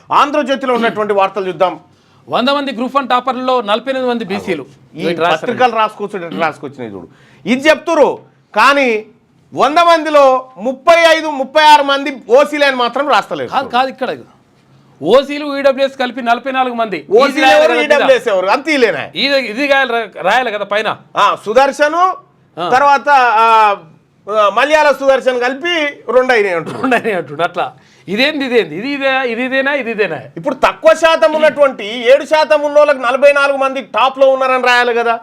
ఆంధ్రజ్యోతిలో ఉన్నటువంటి వార్తలు చూద్దాం. 100 మంది గ్రూప్ 1 టాపర్లలో 48 మంది బీసీలు. ఈ పత్రికలు రాసుకొచ్చినాయి చూడు, ఇది చెప్తురు. కానీ 100 మందిలో 35-36 మంది ఓసీలే అని మాత్రం రాస్తలేదు. కాదు ఇక్కడ ఓసీలు ఈడబ్ల్యూఎస్ కలిపి 44 మంది. ఇది రాయాలి కదా పైన. సుదర్శను తర్వాత మలయాళ సుదర్శన్ కలిపి 2 అయినాయి అంటుండు. అట్లా ఇదేనా. ఇప్పుడు తక్కువ శాతం ఉన్నటువంటి 7% ఉన్న వాళ్ళకి 44 మంది టాప్ లో ఉన్నారని రాయాలి కదా.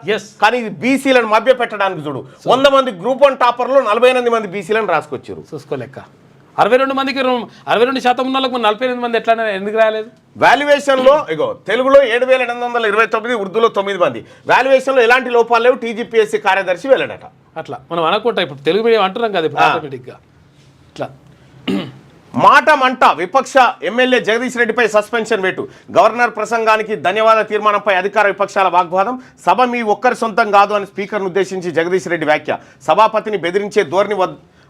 కానీ ఇది బీసీలను మభ్య పెట్టడానికి చూడు, 100 మంది గ్రూప్ 1 టాపర్లో 48 మంది బీసీలను రాసుకొచ్చారు. చూసుకోలేక 62% మందికి 62% ఉన్న వాళ్ళకి 48 మంది ఎట్లా ఎందుకు రాలేదు? వాల్యుయేషన్ లో ఇగో తెలుగులో 7,829, ఉర్దూలో 9 మంది. వాల్యుయేషన్ లో ఎలాంటి లోపాలు లేవు. టీజీపీఎస్సీ కార్యదర్శి వెళ్ళడట. అట్లా మనం అనుకుంటా. ఇప్పుడు తెలుగు మీడియం అంటున్నాం కదా, ఇప్పుడు ఆటోమేటిక్గా ఇట్లా మాట మంట. విపక్ష ఎమ్మెల్యే జగదీష్ రెడ్డిపై సస్పెన్షన్ వేటు. గవర్నర్ ప్రసంగానికి ధన్యవాద తీర్మానంపై అధికార విపక్షాల వాగ్వాదం. సభ మీ ఒక్కరి సొంతం కాదు అని స్పీకర్ను ఉద్దేశించి జగదీష్ రెడ్డి వ్యాఖ్య. సభాపతిని బెదిరించే ధోరణి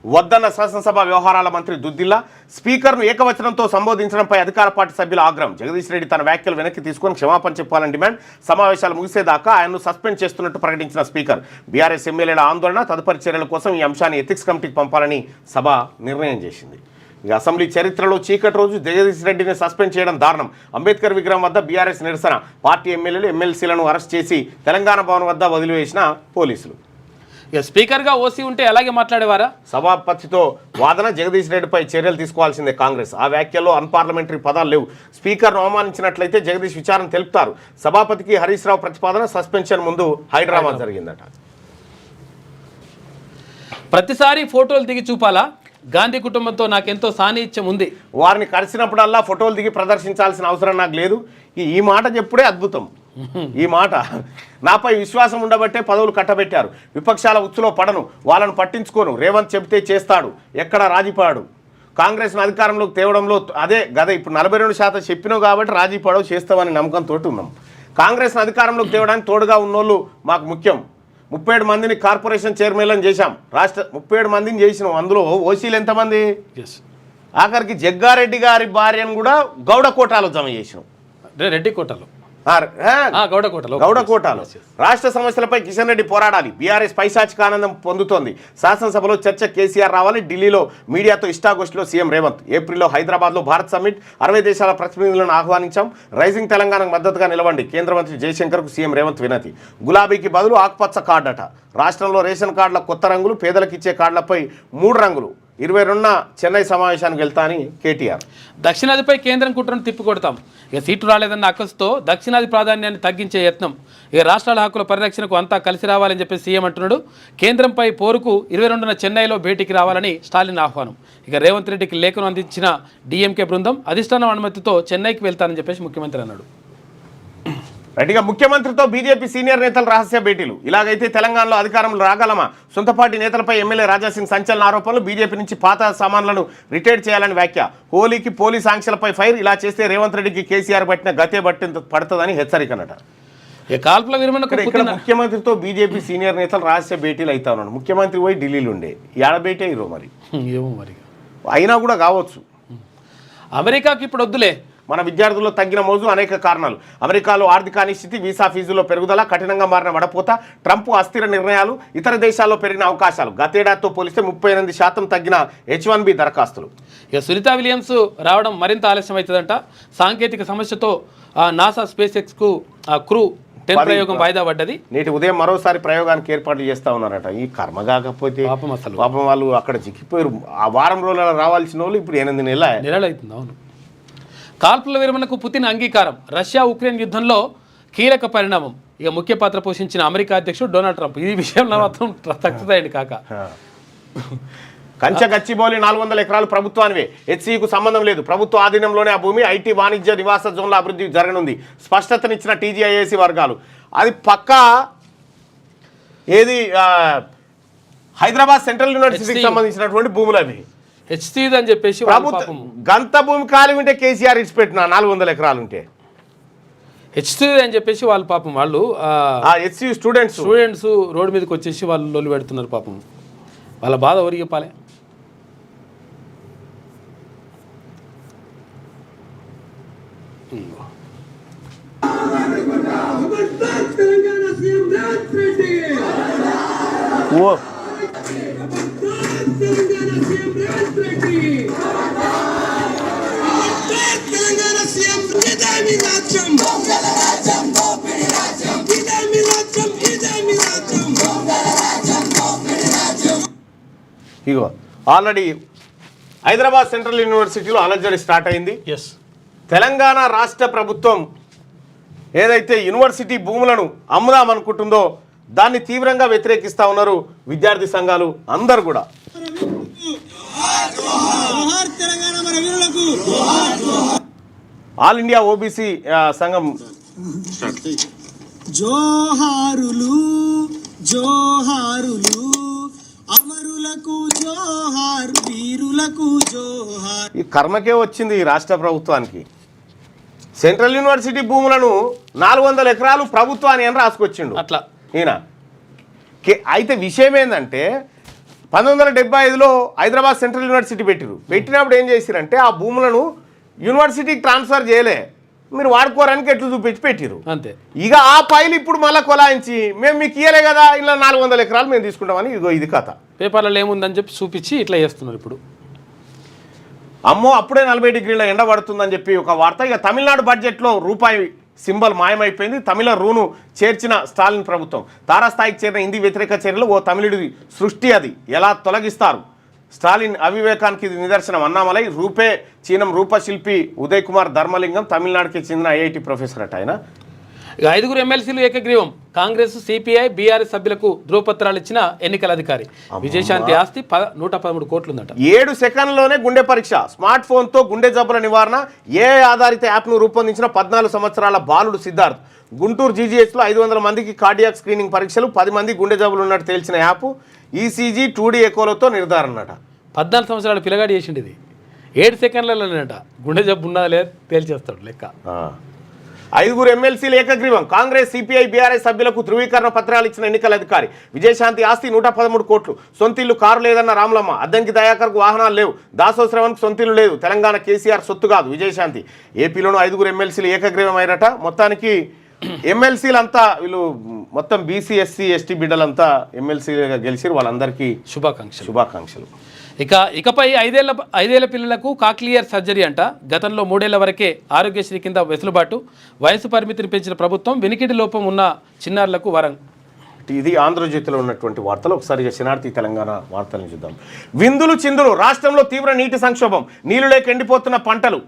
వద్దన్న శాసనసభ వ్యవహారాల మంత్రి దుద్దిల్లా. స్పీకర్ను ఏకవచనంతో సంబోధించడంపై అధికార పార్టీ సభ్యుల ఆగ్రహం. జగదీష్ రెడ్డి తన వ్యాఖ్యలు వెనక్కి తీసుకొని క్షమాపణ చెప్పాలని డిమాండ్. సమావేశాలు ముగిసేదాకా ఆయన్ను సస్పెండ్ చేస్తున్నట్టు ప్రకటించిన స్పీకర్. బీఆర్ఎస్ ఎమ్మెల్యేల ఆందోళన, తదుపరి చర్యల కోసం ఈ అంశాన్ని ఎథిక్స్ కమిటీకి పంపాలని సభ నిర్ణయం చేసింది. అసెంబ్లీ చరిత్రలో చీకటి రోజు జగదీష్ రెడ్డిని సస్పెండ్ చేయడం దారుణం. అంబేద్కర్ విగ్రహం వద్ద బీఆర్ఎస్ నిరసన. పార్టీ ఎమ్మెల్యేలు ఎమ్మెల్సీలను అరెస్ట్ చేసి తెలంగాణ భవన్ వద్ద వదిలివేసిన పోలీసులు. స్పీకర్గా ఓసీ ఉంటే అలాగే మాట్లాడేవారా? సభాపతితో వాదన. జగదీష్ రెడ్డిపై చర్యలు తీసుకోవాల్సిందే కాంగ్రెస్. ఆ వ్యాఖ్యల్లో అన్పార్లమెంటరీ పదాలు లేవు. స్పీకర్ను అవమానించినట్లయితే జగదీష్ విచారణ తెలుపుతారు. సభాపతికి హరీష్ రావు ప్రతిపాదన. సస్పెన్షన్ ముందు హైదరాబాద్ జరిగిందట. ప్రతిసారి ఫోటోలు దిగి చూపాలా? గాంధీ కుటుంబంతో నాకెంతో సాన్నిహిత్యం ఉంది. వారిని కలిసినప్పుడల్లా ఫోటోలు దిగి ప్రదర్శించాల్సిన అవసరం నాకు లేదు. ఈ మాట చెప్పుడే అద్భుతం. ఈ మాట నాపై విశ్వాసం ఉండబట్టే పదవులు కట్టబెట్టారు. విపక్షాల ఉచ్చులో పడను, వాళ్ళను పట్టించుకోను. రేవంత్ చెబితే చేస్తాడు, ఎక్కడ రాజీపడాడు. కాంగ్రెస్ను అధికారంలోకి తేవడంలో అదే గద. ఇప్పుడు 42% చెప్పినావు కాబట్టి రాజీపడవు చేస్తామని నమ్మకంతో ఉన్నాం. కాంగ్రెస్ను అధికారంలోకి తేవడానికి తోడుగా ఉన్నోళ్ళు మాకు ముఖ్యం. 37 మందిని కార్పొరేషన్ చైర్మన్లను చేశాం. 37 మందిని చేసినాం. అందులో ఓసీలు ఎంతమంది? ఆఖరికి జగ్గారెడ్డి గారి భార్యను కూడా గౌడ కోటాలో జమ చేసినాం. రెడ్డి కోటాలో, గౌడ కోటాలో. రాష్ట్ర సమస్యలపై కిషన్ రెడ్డి పోరాడాలి. బీఆర్ఎస్ పైశాచిక ఆనందం పొందుతోంది. శాసనసభలో చర్చ కేసీఆర్ రావాలి. ఢిల్లీలో మీడియాతో ఇష్టాగోష్ఠిలో సీఎం రేవంత్. ఏప్రిల్లో హైదరాబాద్లో భారత్ సమ్మిట్. 60 దేశాల ప్రతినిధులను ఆహ్వానించాం. రైజింగ్ తెలంగాణకు మద్దతుగా నిలవండి. కేంద్ర మంత్రి జయశంకర్కు సీఎం రేవంత్ వినతి. గులాబీకి బదులు ఆకుపచ్చ కార్డట. రాష్ట్రంలో రేషన్ కార్డుల కొత్త రంగులు. పేదలకు ఇచ్చే కార్డులపై 3 రంగులు. 22న చెన్నై సమావేశానికి వెళ్తా అని కేటీఆర్. దక్షిణాదిపై కేంద్రం కుట్రను తిప్పికొడతాం. ఇక సీటు రాలేదన్న అక్కసుతో దక్షిణాది ప్రాధాన్యాన్ని తగ్గించే యత్నం. ఇక రాష్ట్రాల హక్కుల పరిరక్షణకు అంతా కలిసి రావాలని చెప్పి సీఎం అంటున్నాడు. కేంద్రంపై పోరుకు 22న చెన్నైలో భేటీకి రావాలని స్టాలిన్ ఆహ్వానం. ఇక రేవంత్ రెడ్డికి లేఖను అందించిన డీఎంకే బృందం అధిష్టానం అనుమతితో చెన్నైకి వెళ్తానని చెప్పేసి ముఖ్యమంత్రి అన్నాడు. రైట్గా ముఖ్యమంత్రితో బీజేపీ సీనియర్ నేతల రహస్య భేటీలు. ఇలాగైతే తెలంగాణలో అధికారంలో రాగలమా? సొంత పార్టీ నేతలపై ఎమ్మెల్యే రాజాసింగ్ సంచలన ఆరోపణలు. బీజేపీ నుంచి పాత సామాన్లను రిటైర్ చేయాలని వ్యాఖ్య. హోలీకి పోలీస్ ఆంక్షలపై ఫైర్. ఇలా చేస్తే రేవంత్ రెడ్డికి కేసీఆర్ పట్టిన గతే పడుతుందని హెచ్చరికనట. కాల్పుల విరమణకు ఇక్కడ ముఖ్యమంత్రితో బీజేపీ సీనియర్ నేతలు రహస్య భేటీలు అవుతా ఉన్నాడు. ముఖ్యమంత్రి పోయి ఢిల్లీలో ఉండే ఏడ భేటీ అయ్యారో మరి. ఏమో మరి అయినా కూడా కావచ్చు. అమెరికాకి ఇప్పుడు వద్దులే. మన విద్యార్థుల్లో తగ్గిన మోజు అనేక కారణాలు. అమెరికాలో ఆర్థిక అనిశ్చితి, వీసా ఫీజులో పెరుగుదల, కఠినంగా మారిన వడపోత, ట్రంప్ అస్థిర నిర్ణయాలు, ఇతర దేశాల్లో పెరిగిన అవకాశాలు. గతేడాదితో పోలిస్తే 38% తగ్గిన H1B దరఖాస్తులు. ఇక సునీతా విలియమ్స్ రావడం మరింత ఆలస్యం అవుతుందంట. సాంకేతిక సమస్యతో నాసా స్పేస్ ఎక్స్కు క్రూ 10 ప్రయోగం వాయిదా పడ్డది. నేటి ఉదయం మరోసారి ప్రయోగానికి ఏర్పాట్లు చేస్తా ఉన్నారట. ఈ కర్మ కాకపోతే పాపం వాళ్ళు అక్కడ చిక్కిపోయారు. ఆ వారం రోజుల రావాల్సిన వాళ్ళు ఇప్పుడు 8 నెలలు అవుతుంది. అవును. కాల్పుల విరమణకు పుతిన్ అంగీకారం. రష్యా ఉక్రెయిన్ యుద్ధంలో కీలక పరిణామం. ఇక ముఖ్య పాత్ర పోషించిన అమెరికా అధ్యక్షుడు డొనాల్డ్ ట్రంప్. ఈ విషయంలో మాత్రం తక్కువదండి కాక. కంచె గచ్చిబౌలి 400 ఎకరాలు ప్రభుత్వానివే. హెచ్సికు సంబంధం లేదు. ప్రభుత్వ ఆధీనంలోనే ఆ భూమి. ఐటీ, వాణిజ్య, నివాస జోన్ల అభివృద్ధి జరగనుంది. స్పష్టతనిచ్చిన టీజీఐఏసీ వర్గాలు. అది పక్కా ఏది హైదరాబాద్ సెంట్రల్ యూనివర్సిటీకి సంబంధించినటువంటి భూములు అవి. హెచ్సి అని చెప్పేసి ప్రభుత్వం గంత భూమి ఖాళీ ఉంటే కేసీఆర్ ఇచ్చిపెట్టిన 400 ఎకరాలు ఉంటే హెచ్సి అని చెప్పేసి వాళ్ళు పాపం వాళ్ళు హెచ్సి స్టూడెంట్స్ రోడ్డు మీదకి వచ్చేసి వాళ్ళు లొల్లి పెడుతున్నారు. పాపం వాళ్ళ బాధ ఎవరికి చెప్పాలి? తెలంగాణ సీఎం రేవంత్ రెడ్డి ఓ తెలంగాణ సీఎం రేవంత్ రెడ్డి తెలంగాణ సీఎం ఇదే మీ రాజ్యం ఇదే మీ రాజ్యం ఇదే మీ రాజ్యం ఇగో ఆల్రెడీ హైదరాబాద్ సెంట్రల్ యూనివర్సిటీలో అలజడి స్టార్ట్ అయింది. ఎస్, తెలంగాణ రాష్ట్ర ప్రభుత్వం ఏదైతే యూనివర్సిటీ భూములను అమ్ముదామనుకుంటుందో దాన్ని తీవ్రంగా వ్యతిరేకిస్తూ ఉన్నారు విద్యార్థి సంఘాలు అందరు కూడా. తెలంగాణ మన వీరులకు ఆల్ ఇండియా ఓబీసీ సంఘం జోహారులు జోహారులు అమరులకు జోహార్ వీరులకు జోహార్. ఈ కర్మకే వచ్చింది ఈ రాష్ట్ర ప్రభుత్వానికి. సెంట్రల్ యూనివర్సిటీ భూములను 400 ఎకరాలు ప్రభుత్వాన్ని అని రాసుకొచ్చిండు అట్లా ఈయన. అయితే విషయం ఏంటంటే 1975లో హైదరాబాద్ సెంట్రల్ యూనివర్సిటీ పెట్టినప్పుడు ఏం చేసిరంటే ఆ భూములను యూనివర్సిటీకి ట్రాన్స్ఫర్ చేయలే, మీరు వాడుకోవడానికి ఎట్లు చూపించి పెట్టిరు అంతే. ఇక ఆ పైలు ఇప్పుడు మళ్ళీ కొలాయించి మేము మీకు ఇయ్యలే కదా ఇలా 400 ఎకరాలు మేము తీసుకుంటామని ఇగో ఇది కథ. పేపర్లలో ఏముందని చెప్పి చూపించి ఇట్లా చేస్తున్నారు ఇప్పుడు. అమ్మో అప్పుడే 40 డిగ్రీల ఎండ పడుతుందని చెప్పి ఒక వార్త. ఇక తమిళనాడు బడ్జెట్లో రూపాయి సింబల్ మాయమైపోయింది. తమిళ రూను చేర్చిన స్టాలిన్ ప్రభుత్వం. తారాస్థాయికి చేరిన హిందీ వ్యతిరేక చర్యలు ఓ తమిళుడి సృష్టి, అది ఎలా తొలగిస్తారు? స్టాలిన్ అవివేకానికి ఇది నిదర్శనం. అన్నామలై రూపే చీనం రూపశిల్పి ఉదయ్ కుమార్ ధర్మలింగం తమిళనాడుకి చెందిన ఐఐటి ప్రొఫెసర్ అట ఆయన. ఇక 5 ఎమ్మెల్సీలు ఏకగ్రీవం. కాంగ్రెస్, సిపిఐ, బీఆర్ఎస్ సభ్యులకు ధృవపత్రాలు ఇచ్చిన ఎన్నికల అధికారి. విజయశాంతి ఆస్తి 113 కోట్లు ఉందట. 7 సెకండ్లోనే గుండె పరీక్ష. స్మార్ట్ ఫోన్తో గుండె జబ్బుల నివారణ ఏఐ ఆధారిత యాప్ను రూపొందించిన 14 సంవత్సరాల బాలుడు సిద్ధార్థ్. గుంటూరు జీజీహెచ్లో 500 మందికి కార్డియాక్ స్క్రీనింగ్ పరీక్షలు, 10 మంది గుండె జబ్బులు ఉన్నట్టు తేల్చిన యాప్. ECG 2D ఎకోలతో నిర్ధారణట. 14 సంవత్సరాల పిల్లగాడు చేసిండు ఇది. 7 సెకండ్లలోనేట గుండె జబ్బు ఉన్నదా లేదా తేల్చేస్తాడు లెక్క. 5 ఎమ్మెల్సీలు ఏకగ్రీవం. కాంగ్రెస్, సిపిఐ, బీఆర్ఎస్ సభ్యులకు ధృవీకరణ పత్రాలు ఇచ్చిన ఎన్నికల అధికారి. విజయశాంతి ఆస్తి 113 కోట్లు. సొంతిల్లు కారు లేదన్న రామలమ్మ. అద్దంకి దయాకర్కు వాహనాలు లేవు. దాసో శ్రవణ్కు సొంతిల్లు లేదు. తెలంగాణ కేసీఆర్ సొత్తు కాదు విజయశాంతి. ఏపీలోనూ 5 ఎమ్మెల్సీలు ఏకగ్రీవం అయ్యారట. మొత్తానికి ఎమ్మెల్సీలంతా వీళ్ళు మొత్తం బీసీ, ఎస్సీ, ఎస్టీ బిడ్డలంతా ఎమ్మెల్సీగా గెలిచి వాళ్ళందరికీ శుభాకాంక్షలు. ఇకపై 5 ఏళ్ల పిల్లలకు కాక్లియర్ సర్జరీ అంట. గతంలో 3 ఏళ్ల వరకే ఆరోగ్యశ్రీ కింద వెసులుబాటు. వయసు పరిమితిని పెంచిన ప్రభుత్వం వినికిడి లోపం ఉన్న చిన్నారులకు వరం. ఇది ఆంధ్రజ్యోతిలో ఉన్నటువంటి వార్తలు. ఒకసారి శనార్థి తెలంగాణ వార్తలను చూద్దాం. విందులు చిందులు. రాష్ట్రంలో తీవ్ర నీటి సంక్షోభం. నీళ్లు లేక ఎండిపోతున్న పంటలు.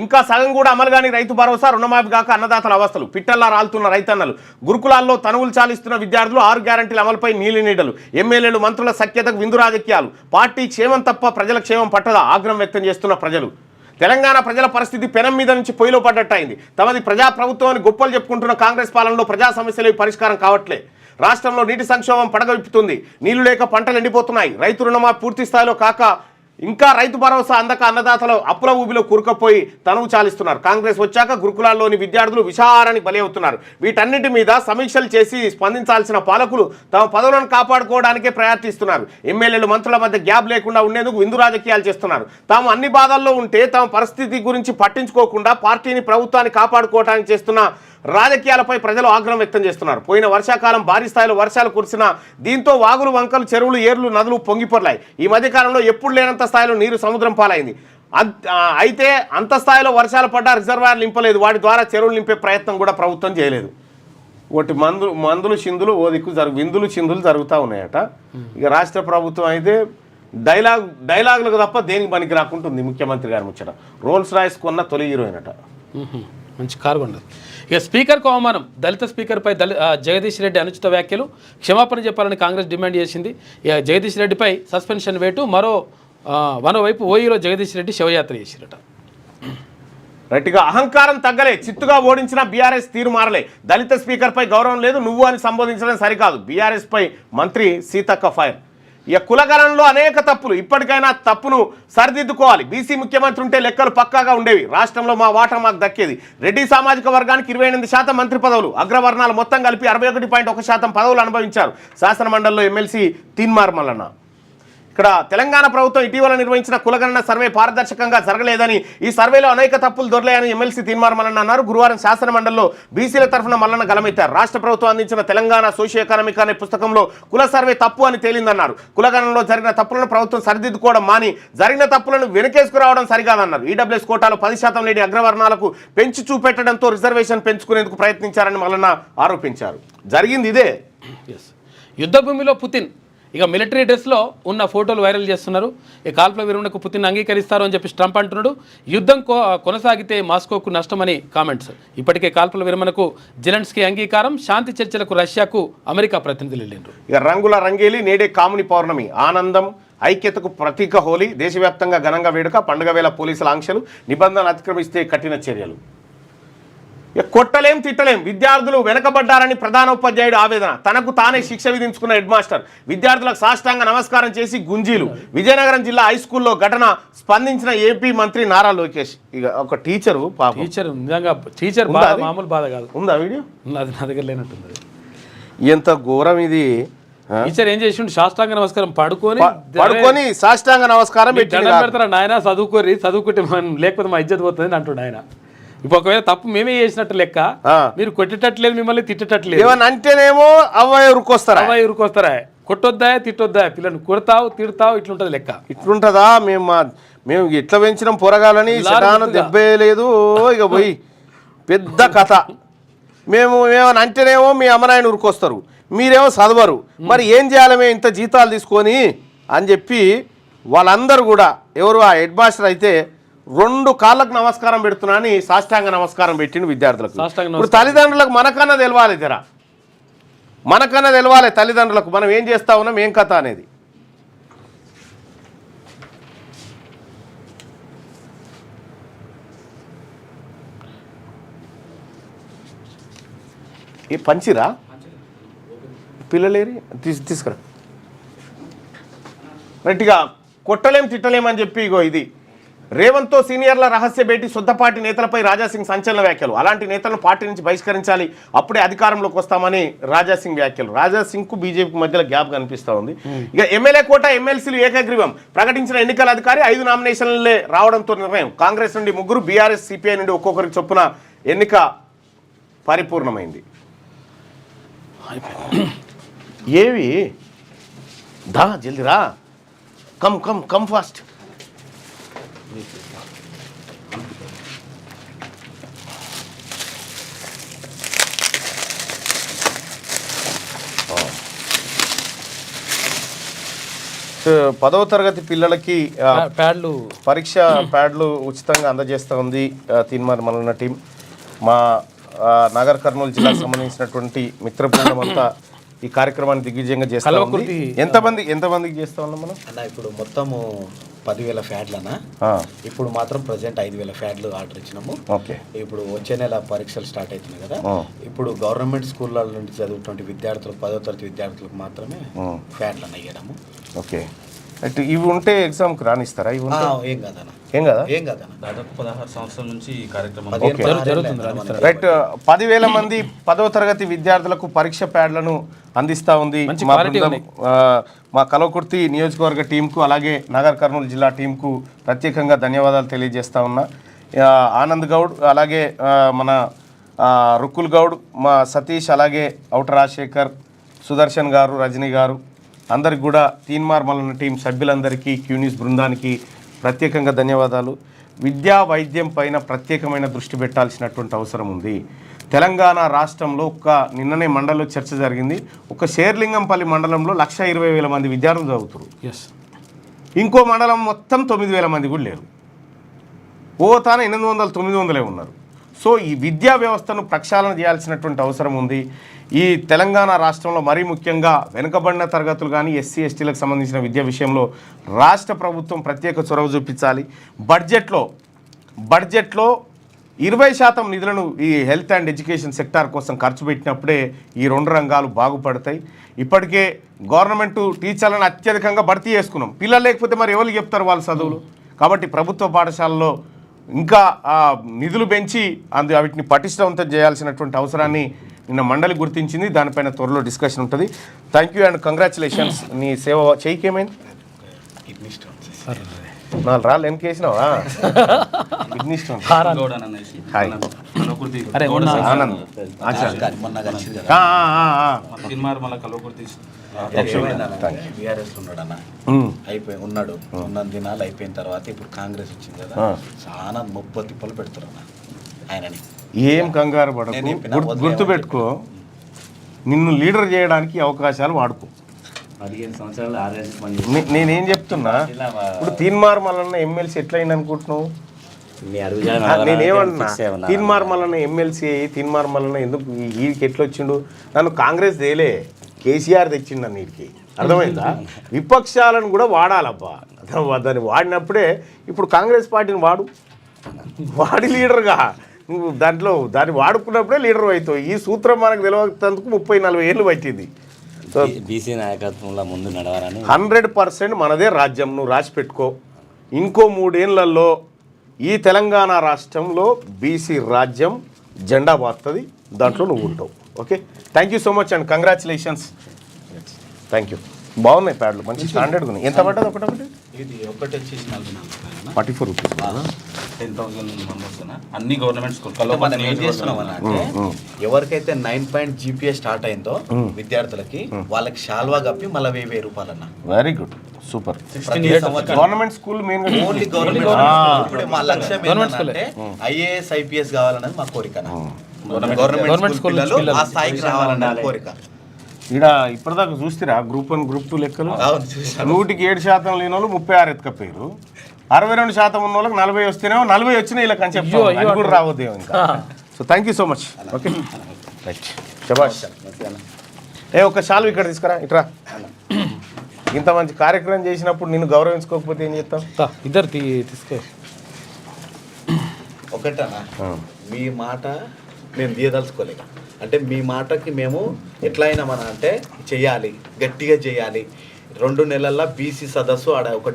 ఇంకా సగం కూడా అమలు కాని రైతు భరోసా. రుణమాఫీ కాక అన్నదాతల అవస్థలు. పిట్టల్లా రాలుతున్న రైతన్నలు. గురుకులాల్లో తనువులు చాలిస్తున్న విద్యార్థులు. 6 గ్యారంటీల అమలుపై నీలినీడలు. ఎమ్మెల్యేలు, మంత్రుల సఖ్యతకు విందు రాజకీయాలు. పార్టీ క్షేమం తప్ప ప్రజల క్షేమం పట్టదా? ఆగ్రహం వ్యక్తం చేస్తున్న ప్రజలు. తెలంగాణ ప్రజల పరిస్థితి పెనం మీద నుంచి పొయ్యిలో పడ్డట్టయింది. తమది ప్రజాప్రభుత్వం అని గొప్పలు చెప్పుకుంటున్న కాంగ్రెస్ పాలనలో ప్రజా సమస్యలు పరిష్కారం కావట్లే. రాష్ట్రంలో నీటి సంక్షోభం పడగవిప్పుతుంది. నీళ్లు లేక పంటలు ఎండిపోతున్నాయి. రైతు రుణమాఫీ పూర్తి స్థాయిలో కాక ఇంకా రైతు భరోసా అందక అన్నదాతలు అప్పుల ఊబిలో కూరుకుపోయి తనువు చాలిస్తున్నారు. కాంగ్రెస్ వచ్చాక గురుకులాల్లోని విద్యార్థులు విషాహారానికి బలి అవుతున్నారు. వీటన్నిటి మీద సమీక్షలు చేసి స్పందించాల్సిన పాలకులు తమ పదవులను కాపాడుకోవడానికే ప్రయత్నిస్తున్నారు. ఎమ్మెల్యేలు, మంత్రుల మధ్య గ్యాప్ లేకుండా ఉండేందుకు విందు రాజకీయాలు చేస్తున్నారు. తాము అన్ని బాధల్లో ఉంటే తమ పరిస్థితి గురించి పట్టించుకోకుండా పార్టీని, ప్రభుత్వాన్ని కాపాడుకోవడానికి చేస్తున్న రాజకీయాలపై ప్రజలు ఆగ్రహం వ్యక్తం చేస్తున్నారు. పోయిన వర్షాకాలం భారీ స్థాయిలో వర్షాలు కురిసిన దీంతో వాగులు, వంకలు, చెరువులు, ఏర్లు, నదులు పొంగిపొర్లాయి. ఈ మధ్యకాలంలో ఎప్పుడు లేనంత స్థాయిలో నీరు సముద్రం పాలైంది. అయితే అంత స్థాయిలో వర్షాలు పడ్డా రిజర్వాయర్లు నింపలేదు. వాటి ద్వారా చెరువులు నింపే ప్రయత్నం కూడా ప్రభుత్వం చేయలేదు. ఒకటి మందులు చిందులు ఓ దిక్కు విందులు చిందులు జరుగుతూ ఉన్నాయట. ఇక రాష్ట్ర ప్రభుత్వం అయితే డైలాగులకు తప్ప దేనికి పనికి రాకుంటుంది. ముఖ్యమంత్రి గారు ముచ్చట. రోల్స్ రాయ్స్ కొన్న తొలి హీరోయిన్ అట. మంచి కారు ఉండదు. ఇక స్పీకర్కు అవమానం. దళిత స్పీకర్పై జగదీష్ రెడ్డి అనుచిత వ్యాఖ్యలు. క్షమాపణ చెప్పాలని కాంగ్రెస్ డిమాండ్ చేసింది. ఇక జగదీష్ రెడ్డిపై సస్పెన్షన్ వేటు. మరోవైపు ఓయూలో జగదీష్ రెడ్డి శవయాత్ర చేసిరట. రైట్గా అహంకారం తగ్గలే. చిత్తుగా ఓడించిన బీఆర్ఎస్ తీరు మారలే. దళిత స్పీకర్పై గౌరవం లేదు, నువ్వు అని సంబోధించడం సరికాదు. బీఆర్ఎస్ పై మంత్రి సీతక్క ఫైర్. ఇక కులగణంలో అనేక తప్పులు. ఇప్పటికైనా తప్పును సరిదిద్దుకోవాలి. బీసీ ముఖ్యమంత్రి ఉంటే లెక్కలు పక్కాగా ఉండేవి. రాష్ట్రంలో మా వాటా మాకు దక్కేది. రెడ్డి సామాజిక వర్గానికి 28% మంత్రి పదవులు. అగ్రవర్ణాలు మొత్తం కలిపి 61.1% పదవులు అనుభవించారు. శాసనమండలిలో ఎమ్మెల్సీ తీన్మార్ మల్లన్న. ఇక్కడ తెలంగాణ ప్రభుత్వం ఇటీవల నిర్వహించిన కులగణన సర్వే పారదర్శకంగా జరగలేదని, ఈ సర్వేలో అనేక తప్పులు దొరలేదని ఎమ్మెల్సీ తీన్మార్ మల్లన్న అన్నారు. గురువారం శాసన మండలిలో బీసీల తరఫున మల్లన్న గలమెత్తారు. రాష్ట్ర ప్రభుత్వం అందించిన తెలంగాణ సోషియో ఎకనామిక్ అనే పుస్తకంలో కుల సర్వే తప్పు అని తేలిందన్నారు. కులగణనలో జరిగిన తప్పులను ప్రభుత్వం సరిదిద్దుకోవడం మాని జరిగిన తప్పులను వెనకేసుకురావడం సరికాదన్నారు. ఈడబ్ల్యూఎస్ కోటాలో 10% లేని అగ్రవర్ణాలకు పెంచి చూపెట్టడంతో రిజర్వేషన్ పెంచుకునేందుకు ప్రయత్నించారని మల్లన్న ఆరోపించారు. జరిగింది ఇదే. యుద్ధ భూమిలో పుతిన్ ఇక మిలిటరీ డ్రెస్లో ఉన్న ఫోటోలు వైరల్ చేస్తున్నారు. ఈ కాల్పుల విరమణకు పుతిన్ అంగీకరిస్తారు అని చెప్పి ట్రంప్ అంటున్నాడు. యుద్ధం కొనసాగితే మాస్కోకు నష్టమని కామెంట్స్. ఇప్పటికే కాల్పుల విరమణకు జెలెన్స్కీ అంగీకారం. శాంతి చర్చలకు రష్యాకు అమెరికా ప్రతినిధులు వెళ్ళిండ్రు. ఇక రంగుల రంగేలి నేడే కాముని పౌర్ణమి, ఆనందం ఐక్యతకు ప్రతీక హోలీ. దేశవ్యాప్తంగా ఘనంగా వేడుక. పండుగ వేళ పోలీసుల ఆంక్షలు, నిబంధనలు అతిక్రమిస్తే కఠిన చర్యలు. కొట్టలేం తిట్టలేం, విద్యార్థులు వెనకబడ్డారని ప్రధానోపాధ్యాయుడు ఆవేదన. తనకు తానే శిక్ష విధించుకున్న హెడ్ మాస్టర్ విద్యార్థులకు సాష్టాంగ నమస్కారం చేసి గుంజీలు. విజయనగరం జిల్లా హైస్కూల్లో ఘటన స్పందించిన ఏపీ మంత్రి నారా లోకేష్. ఇక ఒక టీచరు నిజంగా టీచర్ మామూలు బాధ కాదు. ఉందా వీడియో? అది నా దగ్గర లేనట్టుంది. ఎంత ఘోరం ఇది. టీచర్ ఏం చేసిండు? సాష్టాంగ నమస్కారం పడుకొని సాష్టాంగ నమస్కారం పెడతారా నాయన, చదువుకుంటే లేకపోతే మా ఇజ్జత్ పోతుంది అంటుండు ఆయన. ఇప్పుడు ఒకవేళ తప్పు మేమే చేసినట్టు లెక్క, మీరు కొట్టేటట్లేదు, మిమ్మల్ని తిట్టేటట్లేదు. ఏమన్నా అంటేనేమో అవ్వాయి ఉరుకొస్తారా, కొట్టొద్దా తిట్టొద్దా, పిల్లలు కొడతావు తిడతావు, ఇట్లుంటది లెక్క. ఇట్లుంటదా? మేము ఇట్లా పెంచినాం పొరగాలని దెబ్బే లేదు. ఇక పోయి పెద్ద కథ. మేము ఏమని అంటేనేమో మీ అమ్మనాయన ఉరుకొస్తారు, మీరేమో చదవరు. మరి ఏం చేయాలి మేము ఇంత జీతాలు తీసుకొని అని చెప్పి వాళ్ళందరూ కూడా, ఎవరు ఆ హెడ్ మాస్టర్ అయితే 2 కాళ్ళకు నమస్కారం పెడుతున్నా అని సాష్టాంగ నమస్కారం పెట్టిండు విద్యార్థులకు. ఇప్పుడు తల్లిదండ్రులకు మనకన్నా తెలవాలి, మనకన్నా తెలవాలి తల్లిదండ్రులకు మనం ఏం చేస్తా ఉన్నాం, ఏం కథ అనేది. ఈ పంచిరా పిల్లలేరి తీసుకురా. రైట్గా కొట్టలేం తిట్టలేం అని చెప్పి ఇగో ఇది రేవంత్తో సీనియర్ల రహస్య భేటీ, సొంతపార్టీ నేతలపై రాజాసింగ్ సంచలన వ్యాఖ్యలు. అలాంటి నేతలను పార్టీ నుంచి బహిష్కరించాలి, అప్పుడే అధికారంలోకి వస్తామని రాజాసింగ్ వ్యాఖ్యలు. రాజాసింగ్కు బీజేపీ మధ్యలో గ్యాప్ కనిపిస్తూ ఉంది. ఇక ఎమ్మెల్యే కోట, ఎమ్మెల్సీలు ఏకగ్రీవం. ప్రకటించిన ఎన్నికల అధికారి 5 నామినేషన్లే రావడంతో నిర్ణయం. కాంగ్రెస్ నుండి 3, బీఆర్ఎస్ సిపిఐ నుండి ఒక్కొక్కరికి చొప్పున ఎన్నిక పరిపూర్ణమైంది. ఏవి దా జల్దీ రా, కమ్ ఫాస్ట్. పదవ తరగతి పిల్లలకి పరీక్ష ప్యాడ్లు ఉచితంగా అందజేస్తూ ఉంది తీన్మార్ మల్లన్న టీం. మా నాగర్ కర్నూలు జిల్లాకు సంబంధించినటువంటి మిత్ర బృందం అంతా ఈ కార్యక్రమాన్ని దిగ్విజయంగా చేస్తా ఉంది. ఎంతమందికి చేస్తా ఉన్నాం మనం అన్న? ఇప్పుడు మొత్తము 10,000 ఫ్యాడ్లనా? ఇప్పుడు మాత్రం ప్రజెంట్ 5,000 ఫ్యాడ్లు ఆర్డర్ ఇచ్చినాము. ఓకే. ఇప్పుడు వచ్చే నెల పరీక్షలు స్టార్ట్ అవుతున్నాయి కదా, ఇప్పుడు గవర్నమెంట్ స్కూళ్ళ నుండి చదువుతున్న విద్యార్థులు 10వ తరగతి విద్యార్థులకు మాత్రమే ఫ్యాడ్లను అయ్యడము. ఓకే. అంటే ఇవి ఉంటే ఎగ్జామ్కి రానిస్తారా? ఇవి ఏం కాదన్న, ఏం కాదన్న. దాదాపు 16 సంవత్సరాల నుంచి ఈ కార్యక్రమం జరుగుతుంది. రైట్. 10,000 మంది 10వ తరగతి విద్యార్థులకు పరీక్ష ప్యాడ్లను అందిస్తూ ఉంది మా బృందం. మా కల్వకుర్తి నియోజకవర్గ టీంకు అలాగే నాగర్ కర్నూలు జిల్లా టీంకు ప్రత్యేకంగా ధన్యవాదాలు తెలియజేస్తా ఉన్నా. ఆనంద్ గౌడ్, అలాగే మన రుక్కుల్ గౌడ్, మా సతీష్, అలాగే ఔట రాజశేఖర్, సుదర్శన్ గారు, రజనీ గారు, అందరికి కూడా తీన్మార్ మల్లన్న టీం సభ్యులందరికీ, క్యూన్యూస్ బృందానికి ప్రత్యేకంగా ధన్యవాదాలు. విద్యా వైద్యం పైన ప్రత్యేకమైన దృష్టి పెట్టాల్సినటువంటి అవసరం ఉంది. తెలంగాణ రాష్ట్రంలో నిన్ననే మండలంలో చర్చ జరిగింది. ఒక షేర్లింగంపల్లి మండలంలో 120,000 మంది విద్యార్థులు చదువుతారు. ఇంకో మండలం మొత్తం 9,000 మంది కూడా లేరు. తాను 800, 900 ఉన్నారు. సో ఈ విద్యా వ్యవస్థను ప్రక్షాళన చేయాల్సినటువంటి అవసరం ఉంది. ఈ తెలంగాణ రాష్ట్రంలో మరీ ముఖ్యంగా వెనుకబడిన తరగతులు కానీ ఎస్సీ ఎస్టీలకు సంబంధించిన విద్య విషయంలో రాష్ట్ర ప్రభుత్వం ప్రత్యేక చొరవ చూపించాలి. బడ్జెట్లో 20% నిధులను ఈ హెల్త్ అండ్ ఎడ్యుకేషన్ సెక్టార్ కోసం ఖర్చు పెట్టినప్పుడే ఈ 2 రంగాలు బాగుపడతాయి. ఇప్పటికే గవర్నమెంట్ టీచర్లను అత్యధికంగా భర్తీ చేసుకున్నాం. పిల్లలు లేకపోతే మరి ఎవరికి చెప్తారు వాళ్ళ చదువులు? కాబట్టి ప్రభుత్వ పాఠశాలలో ఇంకా నిధులు పెంచి వీటిని పటిష్టవంతం చేయాల్సినటువంటి అవసరాన్ని నిన్న మండలి గుర్తించింది. దానిపైన త్వరలో డిస్కషన్ ఉంటుంది. Thank you and congratulations. నీ సేవ చేయికేమైంది? Kidney stones. 4 రాళ్ళు వెనకేసినావా? Kidney stone. గౌడ్ అని అనేసి హాయ్. కల్వకుర్తి అరే, గౌడ సార్ ఆనంద్ ఆచా. మొన్న కలిసింది కదా. తిన్మార్ మళ్ళీ కల్వకుర్తి బీఆర్ఎస్ ఉన్నాడు అన్న, అయిపోయి ఉన్నాడు. ఉన్న దినాలు అయిపోయిన తర్వాత ఇప్పుడు కాంగ్రెస్ వచ్చింది కదా, చాలా 30 తిప్పలు పెడతారు అన్న ఆయనని. ఏం కంగారు పడకు, నేను చెప్పిన గుర్తుపెట్టుకో, నిన్ను లీడర్ చేయడానికి అవకాశాలు వాడుకో. 15 సంవత్సరాలు ఆర్ఎస్ పని నేనేం చెప్తున్నా, ఇప్పుడు తీన్మార్ మల్లన్న ఎమ్మెల్సీ ఎట్లయింది అనుకుంటున్నావు? మీ అడుగుజాడ నేనేమన్నా తీన్మార్ మల్లన్న ఎమ్మెల్సీ అయ్యి తీన్మార్ మల్లన్న ఎందుకు వీడికి ఎట్లా వచ్చిండు? నన్ను కాంగ్రెస్ తేలే, కేసీఆర్ తెచ్చిండు నన్ను వీడికి. అర్థమైందా? విపక్షాలను కూడా వాడాలబ్బా. దాన్ని వాడినప్పుడే ఇప్పుడు కాంగ్రెస్ పార్టీని వాడి లీడర్గా నువ్వు దాన్ని వాడుకున్నప్పుడే లీడర్ అవుతావు. ఈ సూత్రం మనకు తెలియనందుకు 30-40 ఏళ్ళు పట్టింది. సో బీసీ నాయకత్వంలో ముందు నడవాలని 100% మనదే రాజ్యం, నువ్వు రాసి పెట్టుకో. ఇంకో 3 ఏళ్లలో ఈ తెలంగాణ రాష్ట్రంలో బీసీ రాజ్యం జెండా పారుతుంది, దాంట్లో నువ్వు ఉంటావు. Okay, thank you so much and congratulations. Thank you. బాగున్నాయి ప్యాడ్లు, మంచి స్టాండర్డ్గా ఉన్నాయి. ఎంత పడ్డది ఒకటి? ఇది ఒకటి వచ్చేసి 44 రూపీస్. 10,000 మెంబర్స్ అన్ని గవర్నమెంట్ స్కూల్ మనం ఏం చేస్తున్నాం అన్న అంటే, ఎవరికైతే 9 జీపీఏ స్టార్ట్ అయిందో విద్యార్థులకి వాళ్ళకి షాల్వా కప్పి మళ్ళీ 1000 రూపాయలు అన్న. Very good, super. ప్రతి సంవత్సరం government school main only government. ఇప్పుడు మా లక్ష్యం ఏంటంటే ఐఏఎస్ ఐపీఎస్ కావాలన్నది మా కోరిక. గవర్నమెంట్ స్కూల్ పిల్లలు ఆ స్థాయికి రావాలన్నది కోరిక. ఇక్కడ ఇప్పటిదాకా చూస్తారా గ్రూప్ 1 గ్రూప్ 2 లెక్కలు? 100కి 7% లేని వాళ్ళు 36 ఎత్తుకపోయారు. 62% ఉన్న వాళ్ళకి 40 వస్తేనేమో 40 వచ్చినా ఇలా అని చెప్తాను. అది కూడా రావద్దేమో ఇంకా. So thank you so much. Okay right, శభాష్. ఒక షాలు ఇక్కడ తీసుకురా, ఇట్రా. ఇంత మంచి కార్యక్రమం చేసినప్పుడు నిన్ను గౌరవించుకోకపోతే ఏం చేస్తాం? ఇద్దరు తీసుకో. ఒకటనా, మీ మాట మేము తీయదలుచుకోలేక, అంటే మీ మాటకి మేము ఎట్లా అయినా మన అంటే చెయ్యాలి, గట్టిగా చేయాలి. 2 నెలల్లో బీసీ సదస్సు ఆడ ఒక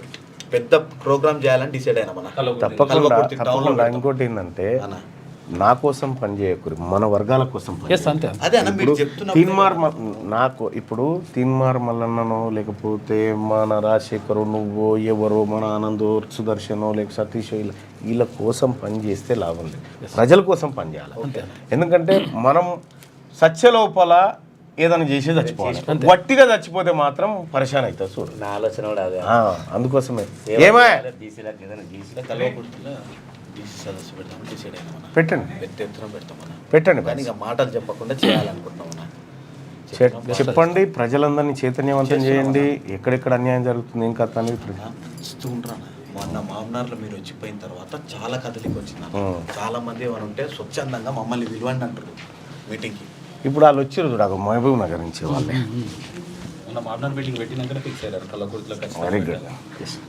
పెద్ద ప్రోగ్రామ్ చేయాలని డిసైడ్ అయినా మన. తప్పకుండా. ఇంకోటి ఏంటంటే, నా కోసం పనిచేయకూరి, మన వర్గాల కోసం అదే అన్న మీరు చెప్తున్నా. నాకు ఇప్పుడు తీన్మార్ మల్లన్ననో లేకపోతే మన రాజశేఖరు, నువ్వు ఎవరో, మన ఆనందో, సుదర్శనో లేక సతీష్, వీళ్ళ కోసం పనిచేస్తే లాభం లేదు. ప్రజల కోసం పనిచేయాలి. ఎందుకంటే మనం సత్యలోపల ఏదైనా చేసి చచ్చిపోవాలి. గట్టిగా చచ్చిపోతే మాత్రం పరిశాన్ అవుతుంది. చూడు, నా ఆలోచన కూడా అదే. అందుకోసమే ఏమో బీసీలకు ఏదైనా బీసీ కల్వకుర్తిలో బీసీ సదస్సు పెడతామని డిసైడ్ అయినా మన. పెట్టండి, పెద్ద ఎత్తున పెడతామన్నా. పెట్టండి. కానీ ఇక మాటలు చెప్పకుండా చేయాలనుకుంటున్నామన్నా. చెప్పండి, ప్రజలందరినీ చైతన్యవంతం చేయండి. ఎక్కడెక్కడ అన్యాయం జరుగుతుంది ఇంకా అనేది ఇస్తూ ఉంటాను. మొన్న మామనార్లో మీరు వచ్చిపోయిన తర్వాత చాలా కథలికి వచ్చిన చాలా మంది ఏమైనా ఉంటే స్వచ్ఛందంగా మమ్మల్ని విలువండి అంటారు మీటింగ్కి. ఇప్పుడు వాళ్ళు వచ్చారు చూడ, మహబూబ్ నగర్ నుంచి వాళ్ళే. మామనార్ మీటింగ్ పెట్టినాక ఫిక్స్ అయ్యారు కల్వకుర్తిలో. Very good,